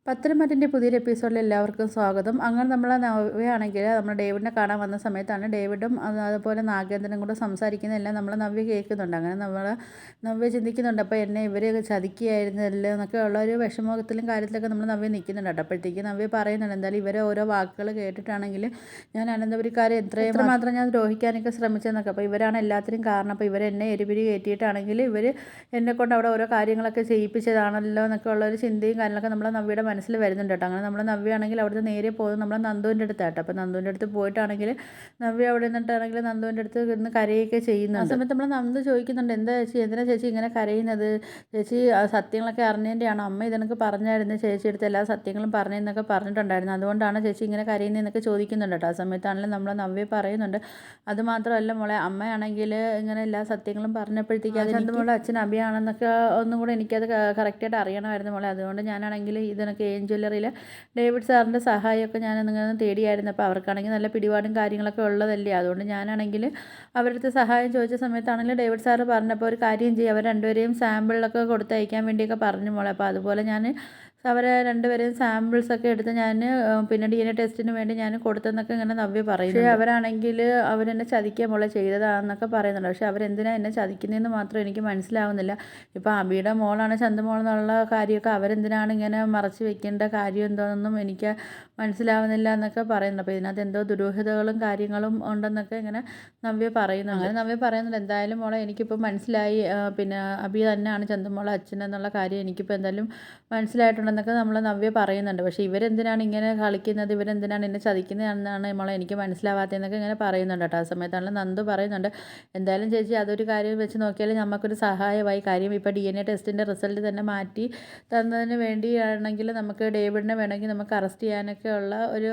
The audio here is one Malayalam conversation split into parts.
പത്തനംതിട്ടൻ്റെ പുതിയൊരു എപ്പിസോഡിൽ എല്ലാവർക്കും സ്വാഗതം. അങ്ങനെ നമ്മൾ നവ്യയാണെങ്കിൽ നമ്മൾ ഡേവിഡിനെ കാണാൻ വന്ന സമയത്താണ് ഡേവിഡും അതുപോലെ നാഗേന്ദ്രനും കൂടെ സംസാരിക്കുന്നതെല്ലാം നമ്മൾ നവ്യ കേൾക്കുന്നുണ്ട്. അങ്ങനെ നവ്യ ചിന്തിക്കുന്നുണ്ട്, അപ്പോൾ എന്നെ ഇവർ ചതിക്കുകയായിരുന്നല്ലോ എന്നൊക്കെ ഉള്ള ഒരു വിഷമത്തിലും കാര്യത്തിലൊക്കെ നമ്മൾ നവ്യ നിൽക്കുന്നുണ്ട് കേട്ടോ. അപ്പോഴത്തേക്ക് നവ്യ പറയുന്നുണ്ട്, എന്തായാലും ഇവരെ ഓരോ വാക്കുകൾ കേട്ടിട്ടാണെങ്കിൽ ഞാൻ അനന്തപുരിക്കാരെ എത്രമാത്രം ഞാൻ ദ്രോഹിക്കാനൊക്കെ ശ്രമിച്ചെന്നൊക്കെ. അപ്പോൾ ഇവരാണ് എല്ലാത്തിനും കാരണം. അപ്പോൾ ഇവരെന്നെ എരിപിരി കയറ്റിയിട്ടാണെങ്കിൽ ഇവർ എന്നെക്കൊണ്ട് അവിടെ ഓരോ കാര്യങ്ങളൊക്കെ ചെയ്യിപ്പിച്ചതാണല്ലോ എന്നൊക്കെ ഉള്ളൊരു ചിന്തയും കാര്യങ്ങളൊക്കെ നമ്മൾ നവ്യയുടെ മനസ്സിൽ വരുന്നുണ്ട് കേട്ടോ. അങ്ങനെ നമ്മൾ നവ്യയാണെങ്കിൽ അവിടുന്ന് നേരെ പോകുന്നത് നമ്മൾ നന്ദുവിൻ്റെ അടുത്താട്ടോ. അപ്പോൾ നന്ദുവിൻ്റെ അടുത്ത് പോയിട്ടാണെങ്കിൽ നവ്യ അവിടെ നിന്നിട്ടാണെങ്കിൽ നന്ദുവിൻ്റെ അടുത്ത് ഇന്ന് കരയൊക്കെ ചെയ്യുന്നുണ്ട്. ആ സമയത്ത് നമ്മൾ നന്ദു ചോദിക്കുന്നുണ്ട്, എന്താ ചേച്ചി, എന്തിനാ ചേച്ചി ഇങ്ങനെ കരയുന്നത്? ചേച്ചി സത്യങ്ങളൊക്കെ അറിഞ്ഞതിൻ്റെയാണോ? അമ്മ ഇതെനിക്ക് പറഞ്ഞായിരുന്നു, ചേച്ചി എടുത്ത് എല്ലാ സത്യങ്ങളും പറഞ്ഞതെന്നൊക്കെ പറഞ്ഞിട്ടുണ്ടായിരുന്നു, അതുകൊണ്ടാണ് ചേച്ചി ഇങ്ങനെ കരയുന്നതെന്നൊക്കെ ചോദിക്കുന്നുണ്ട് കേട്ടോ. ആ സമയത്താണെങ്കിലും നമ്മൾ നവ്യ പറയുന്നുണ്ട്, അതുമാത്രമല്ല മോളെ, അമ്മയാണെങ്കിൽ ഇങ്ങനെ എല്ലാ സത്യങ്ങളും പറഞ്ഞപ്പോഴത്തേക്ക് അത് മോളെ അച്ഛൻ അഭിയാണെന്നൊക്കെ ഒന്നും കൂടെ എനിക്കത് കറക്റ്റായിട്ട് അറിയണമായിരുന്നു മോളെ. അതുകൊണ്ട് ഞാനാണെങ്കിൽ ഇതിനൊക്കെ ജ്വല്ലറിയിൽ ഡേവിഡ് സാറിൻ്റെ സഹായമൊക്കെ ഞാൻ നിങ്ങൾ തേടിയായിരുന്നു. അപ്പോൾ അവർക്കാണെങ്കിൽ നല്ല പിടിപാടും കാര്യങ്ങളൊക്കെ ഉള്ളതല്ലേ. അതുകൊണ്ട് ഞാനാണെങ്കിൽ അവരുടെ സഹായം ചോദിച്ച സമയത്താണെങ്കിൽ ഡേവിഡ് സാറ് പറഞ്ഞപ്പോൾ ഒരു കാര്യം ചെയ്യും, അവർ രണ്ടുപേരെയും സാമ്പിളിലൊക്കെ കൊടുത്തയക്കാൻ വേണ്ടിയൊക്കെ പറഞ്ഞു മോളെ. അപ്പോൾ അതുപോലെ ഞാൻ അവരെ രണ്ടുപേരെയും സാമ്പിൾസൊക്കെ എടുത്ത് ഞാൻ പിന്നെ DNA ടെസ്റ്റിന് വേണ്ടി ഞാൻ കൊടുത്തെന്നൊക്കെ ഇങ്ങനെ നവ്യ പറയും. പക്ഷേ അവരാണെങ്കിൽ അവരെന്നെ ചതിക്കുക മോളെ ചെയ്തതാണെന്നൊക്കെ പറയുന്നുണ്ട്. പക്ഷേ അവരെന്തിനാണ് എന്നെ ചതിക്കുന്നതെന്ന് മാത്രം എനിക്ക് മനസ്സിലാവുന്നില്ല. ഇപ്പോൾ അബിയുടെ മോളാണ് ചന്തുമോൾ എന്നുള്ള കാര്യമൊക്കെ അവരെന്തിനാണ് ഇങ്ങനെ മറച്ച് വെക്കേണ്ട കാര്യം എന്തോന്നൊന്നും എനിക്ക് മനസ്സിലാവുന്നില്ല എന്നൊക്കെ പറയുന്നുണ്ട്. അപ്പോൾ ഇതിനകത്ത് എന്തോ ദുരൂഹതകളും കാര്യങ്ങളും ഉണ്ടെന്നൊക്കെ ഇങ്ങനെ നവ്യ പറയുന്നുണ്ട്. അങ്ങനെ നവ്യ പറയുന്നുണ്ട്, എന്തായാലും മോളെ എനിക്കിപ്പോൾ മനസ്സിലായി, പിന്നെ അബി തന്നെയാണ് ചന്തുമോളെ അച്ഛൻ എന്നുള്ള കാര്യം എനിക്കിപ്പോൾ എന്തായാലും മനസ്സിലായിട്ടുണ്ടെന്നൊക്കെ നമ്മൾ നവ്യ പറയുന്നുണ്ട്. പക്ഷേ ഇവരെന്തിനാണ് ഇങ്ങനെ കളിക്കുന്നത്, ഇവരെന്തിനാണ് എന്നെ ചതിക്കുന്നതെന്നാണ് മോളെ എനിക്ക് മനസ്സിലാവാത്തതെന്നൊക്കെ ഇങ്ങനെ പറയുന്നുണ്ട് കേട്ടോ. ആ സമയത്താണ് നന്ദു പറയുന്നുണ്ട്, എന്തായാലും ചേച്ചി അതൊരു കാര്യം വെച്ച് നോക്കിയാൽ നമുക്കൊരു സഹായമായി. കാര്യം ഇപ്പോൾ DNA ടെസ്റ്റിൻ്റെ റിസൾട്ട് തന്നെ മാറ്റി തന്നതിന് വേണ്ടിയാണെങ്കിൽ നമുക്ക് ഡേവിഡിനെ വേണമെങ്കിൽ നമുക്ക് അറസ്റ്റ് ചെയ്യാനൊക്കെ ഉള്ള ഒരു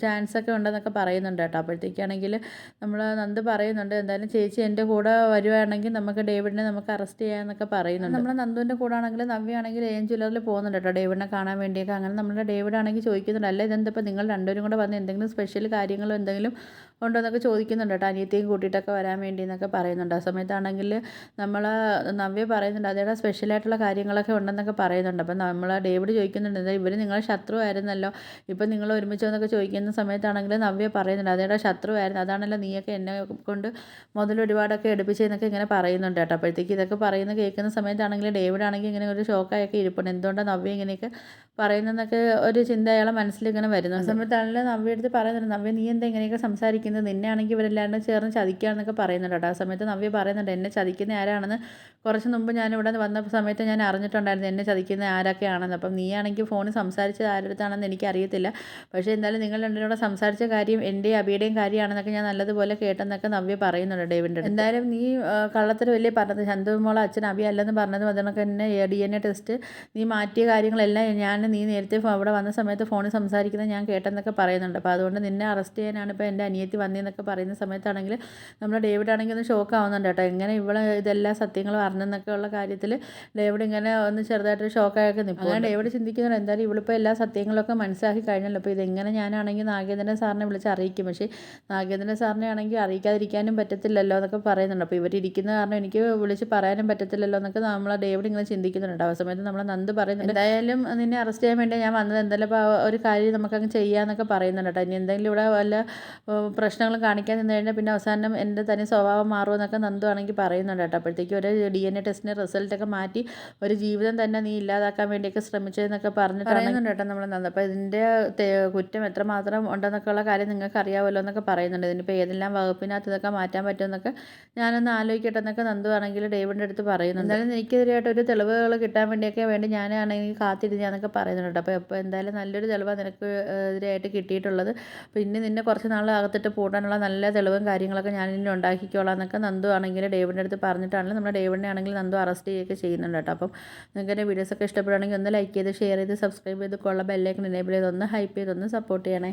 ചാൻസൊക്കെ ഉണ്ടെന്നൊക്കെ പറയുന്നുണ്ട് കേട്ടോ. അപ്പോഴത്തേക്കാണെങ്കിൽ നമ്മൾ നന്ദു പറയുന്നുണ്ട്, എന്തായാലും ചേച്ചി എൻ്റെ കൂടെ വരുവാണെങ്കിൽ നമുക്ക് ഡേവിഡിനെ നമുക്ക് അറസ്റ്റ് ചെയ്യാമെന്നൊക്കെ പറയുന്നുണ്ട്. നമ്മൾ നന്ദുവിൻ്റെ കൂടെ ആണെങ്കിൽ നവ്യാണെങ്കിൽ ജ്വല്ലറിൽ പോകുന്നുണ്ട് കേട്ടോ ഡേവിഡിനെ കാണാൻ വേണ്ടിയൊക്കെ. അങ്ങനെ നമ്മുടെ ഡേവിഡ് ആണെങ്കിൽ ചോദിക്കുന്നുണ്ട്, അല്ല ഇതെന്തിപ്പോൾ നിങ്ങൾ രണ്ടുപേരും കൂടെ വന്ന് എന്തെങ്കിലും സ്പെഷ്യൽ കാര്യങ്ങളോ എന്തെങ്കിലും ഉണ്ടോ എന്നൊക്കെ ചോദിക്കുന്നുണ്ട് കേട്ടോ. അനിയത്തെയും കൂട്ടിയിട്ടൊക്കെ വരാൻ വേണ്ടി എന്നൊക്കെ പറയുന്നുണ്ട്. ആ സമയത്താണെങ്കിൽ നമ്മൾ നവ്യ പറയുന്നുണ്ട്, അതേടെ സ്പെഷ്യലായിട്ടുള്ള കാര്യങ്ങളൊക്കെ ഉണ്ടെന്നൊക്കെ പറയുന്നുണ്ട്. അപ്പം നമ്മൾ ഡേവിഡ് ചോദിക്കുന്നുണ്ട്, എന്താ ഇവർ നിങ്ങളെ ശത്രുവായിരുന്നല്ലോ, ഇപ്പം നിങ്ങൾ ഒരുമിച്ചോ എന്നൊക്കെ ചോദിക്കുന്ന സമയത്താണെങ്കിൽ നവ്യ പറയുന്നുണ്ട്, അതേടെ ശത്രുവായിരുന്നു, അതാണല്ലോ നീയൊക്കെ എന്നെ കൊണ്ട് മുതൽ ഒരുപാടൊക്കെ എടുപ്പിച്ചതെന്നൊക്കെ ഇങ്ങനെ പറയുന്നുണ്ട് കേട്ടോ. അപ്പോഴത്തേക്ക് ഇതൊക്കെ പറയുന്നത് കേൾക്കുന്ന സമയത്താണെങ്കിൽ ഡേവിഡ് ആണെങ്കിൽ ഇങ്ങനെ ഒരു ഷോക്കായൊക്കെ ഇരിപ്പുണ്ട്, എന്തുകൊണ്ടാണ് നവ്യ ഇങ്ങനെയൊക്കെ പറയുന്നതെന്നൊക്കെ ഒരു ചിന്ത അയാളെ മനസ്സിൽ ഇങ്ങനെ വരുന്നു. ആ സമയത്താണെങ്കിൽ നവ്യ എടുത്ത് പറയുന്നുണ്ട്, നവ്യ നീ എന്താ ഇങ്ങനെയൊക്കെ സംസാരിക്കുന്നത്, നിന്നെ ആണെങ്കിൽ ഇവരെല്ലാവരും ചേർന്ന് ചതിക്കുകയാണെന്നൊക്കെ പറയുന്നുണ്ട് കേട്ടോ. ആ സമയത്ത് നവ്യ പറയുന്നുണ്ട്, എന്നെ ചതിക്കുന്ന ആരാണെന്ന് കുറച്ച് മുമ്പ് ഞാൻ ഇവിടെ വന്ന സമയത്ത് ഞാൻ അറിഞ്ഞിട്ടുണ്ടായിരുന്നു എന്നെ ചതിക്കുന്ന ആരൊക്കെയാണെന്ന്. അപ്പം നീയാണെങ്കിൽ ഫോണിൽ സംസാരിച്ചത് ആരുടെടുത്താണെന്ന് എനിക്കറിയത്തില്ല, പക്ഷേ എന്തായാലും നിങ്ങൾ രണ്ടുപേരും കൂടെ സംസാരിച്ച കാര്യം എൻ്റെയും അബിയുടെയും കാര്യമാണെന്നൊക്കെ ഞാൻ നല്ലതുപോലെ കേട്ടെന്നൊക്കെ നവ്യ പറയുന്നുണ്ട് ഡേവിഡിൻ്റെ. എന്തായാലും നീ കള്ളത്തിന് വലിയ പറഞ്ഞത് ചന്തുമോളെ അച്ഛൻ അബി അല്ലെന്ന് പറഞ്ഞതും അതിനൊക്കെ തന്നെ DNA ടെസ്റ്റ് നീ മാറ്റിയ കാര്യങ്ങളെല്ലാം നീ നേരത്തെ അവിടെ വന്ന സമയത്ത് ഫോണിൽ സംസാരിക്കുന്നത് ഞാൻ കേട്ടെന്നൊക്കെ പറയുന്നുണ്ട്. അപ്പോൾ അതുകൊണ്ട് നിന്നെ അറസ്റ്റ് ചെയ്യാനാണ് ഇപ്പോൾ എൻ്റെ അനിയത്തി വന്നതെന്നൊക്കെ പറയുന്ന സമയത്താണെങ്കിൽ നമ്മുടെ ഡേവിഡ് ആണെങ്കിൽ ഒന്ന് ഷോക്ക് ആവുന്നുണ്ട് കേട്ടോ. എങ്ങനെ ഇവിടെ ഇതെല്ലാ സത്യങ്ങളും അറിഞ്ഞെന്നൊക്കെ ഉള്ള കാര്യത്തിൽ ഡേവിഡ് ഇങ്ങനെ ഒന്ന് ചെറുതായിട്ടൊരു ഷോക്കായൊക്കെ നിൽക്കും. അങ്ങനെ ഡേവിഡ് ചിന്തിക്കുന്നുണ്ട്, എന്തായാലും ഇവളിപ്പോൾ എല്ലാ സത്യങ്ങളൊക്കെ മനസ്സിലാക്കി കഴിഞ്ഞല്ലോ, അപ്പോൾ ഇതെങ്ങനെ ഞാനാണെങ്കിൽ നാഗേന്ദ്രൻ സാറിനെ വിളിച്ച് അറിയിക്കും, പക്ഷേ നാഗേന്ദ്രൻ സാറിനെ ആണെങ്കിൽ അറിയിക്കാതിരിക്കാനും പറ്റത്തില്ലല്ലോ എന്നൊക്കെ പറയുന്നുണ്ട്. അപ്പോൾ ഇവരിയ്ക്കുന്ന കാരണം എനിക്ക് വിളിച്ച് പറയാനും പറ്റത്തില്ലല്ലോ എന്നൊക്കെ നമ്മൾ ഡേവിഡ് ഇങ്ങനെ ചിന്തിക്കുന്നുണ്ട്. ആ സമയത്ത് നമ്മൾ നന്ദു പറയുന്നുണ്ട്, എന്തായാലും നിന്നെ അറസ്റ്റ് ചെയ്യാൻ വേണ്ടി ഞാൻ വന്നത്, എന്തായാലും ഇപ്പോൾ ഒരു കാര്യം നമുക്കങ്ങ് ചെയ്യാമെന്നൊക്കെ പറയുന്നുണ്ട് കേട്ടോ. ഇനി എന്തെങ്കിലും ഇവിടെ വല്ല പ്രശ്നങ്ങളും കാണിക്കാൻ നിന്ന് കഴിഞ്ഞാൽ പിന്നെ അവസാനം എൻ്റെ തനി സ്വഭാവം മാറുമെന്നൊക്കെ നന്ദു ആണെങ്കിൽ പറയുന്നുണ്ട് കേട്ടോ. അപ്പോഴത്തേക്കും ഒരു DNA ടെസ്റ്റിൻ്റെ റിസൾട്ടൊക്കെ മാറ്റി ഒരു ജീവിതം തന്നെ നീ ഇല്ലാതാക്കാൻ വേണ്ടിയൊക്കെ ശ്രമിച്ചതെന്നൊക്കെ പറയുന്നുണ്ട് കേട്ടോ നമ്മൾ നന്ദു. അപ്പോൾ ഇതിൻ്റെ കുറ്റം എത്രമാത്രം ഉണ്ടെന്നൊക്കെ ഉള്ള കാര്യം നിങ്ങൾക്ക് അറിയാമല്ലോ എന്നൊക്കെ പറയുന്നുണ്ട്. ഇതിനിപ്പോൾ ഏതെല്ലാം വകുപ്പിനകത്ത് ഇതൊക്കെ മാറ്റാൻ പറ്റുമെന്നൊക്കെ ഞാനൊന്ന് ആലോചിക്കട്ടെ എന്നൊക്കെ നന്ദു ആണെങ്കിൽ ഡേവിഡിൻ്റെ അടുത്ത് പറയുന്നുണ്ട്. എന്തായാലും എനിക്കെതിരായിട്ട് ഒരു തെളിവുകൾ കിട്ടാൻ വേണ്ടി ഞാനാണെങ്കിൽ കാത്തിരുന്നതൊക്കെ പറയുന്നുണ്ട്. അപ്പോൾ എന്തായാലും നല്ലൊരു തെളിവാണ് നിനക്ക് എതിരായിട്ട് കിട്ടിയിട്ടുള്ളത്, പിന്നെ നിന്നെ കുറച്ച് നാൾ അകത്തിട്ട് പൂട്ടാനുള്ള നല്ല തെളിവും കാര്യങ്ങളൊക്കെ ഞാൻ ഇനി ഉണ്ടാക്കിക്കോളാം എന്നൊക്കെ നന്ദു ആണെങ്കിൽ ഡേവിഡിൻ്റെ അടുത്ത് പറഞ്ഞിട്ടാണെങ്കിൽ നമ്മുടെ ഡേവിഡിനെ ആണെങ്കിൽ നന്ദു അറസ്റ്റ് ചെയ്യുകയൊക്കെ ചെയ്യുന്നുണ്ട് കേട്ടോ. അപ്പം നിങ്ങൾക്ക് എൻ്റെ വീഡിയോസൊക്കെ ഇഷ്ടപ്പെടുകയാണെങ്കിൽ ഒന്ന് ലൈക്ക് ചെയ്ത് ഷെയർ ചെയ്ത് സബ്സ്ക്രൈബ് ചെയ്ത് കൊള്ള ബെല്ലൈക്കൺ എനേബിൾ ചെയ്ത് ഒന്ന് ഹൈപ്പ് ചെയ്തൊന്ന് സപ്പോർട്ട് ചെയ്യണേ.